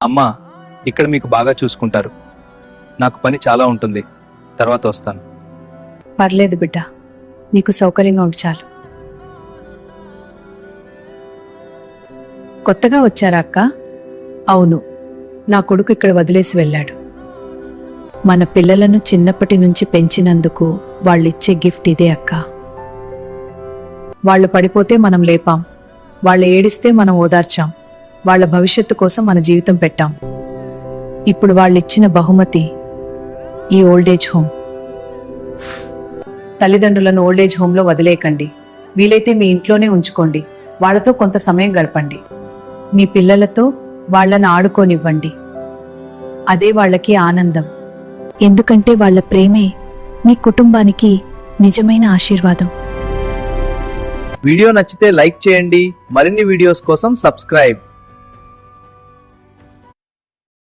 అమ్మా, ఇక్కడ మీకు బాగా చూసుకుంటారు. నాకు పని చాలా ఉంటుంది, తర్వాత వస్తాను. పర్లేదు బిడ్డ, నీకు సౌకర్యంగా ఉండి చాలు. కొత్తగా వచ్చారా అక్క? అవును, నా కొడుకు ఇక్కడ వదిలేసి వెళ్ళాడు. మన పిల్లలను చిన్నప్పటి నుంచి పెంచినందుకు వాళ్ళిచ్చే గిఫ్ట్ ఇదే అక్క. వాళ్ళు పడిపోతే మనం లేపాం, వాళ్ళు ఏడిస్తే మనం ఓదార్చాం, వాళ్ళ భవిష్యత్తు కోసం మన జీవితం పెట్టాం. ఇప్పుడు వాళ్ళిచ్చిన బహుమతి ఈ ఓల్డేజ్ హోమ్. తల్లిదండ్రులను ఓల్డేజ్ హోంలో వదిలేయకండి. వీలైతే మీ ఇంట్లోనే ఉంచుకోండి. వాళ్లతో కొంత సమయం గడపండి. మీ పిల్లలతో వాళ్ళని ఆడుకోనివ్వండి. అదే వాళ్ళకి ఆనందం. ఎందుకంటే వాళ్ళ ప్రేమే మీ కుటుంబానికి నిజమైన ఆశీర్వాదం. వీడియో నచ్చితే లైక్ చేయండి. మరిన్ని వీడియోస్ కోసం సబ్స్క్రైబ్.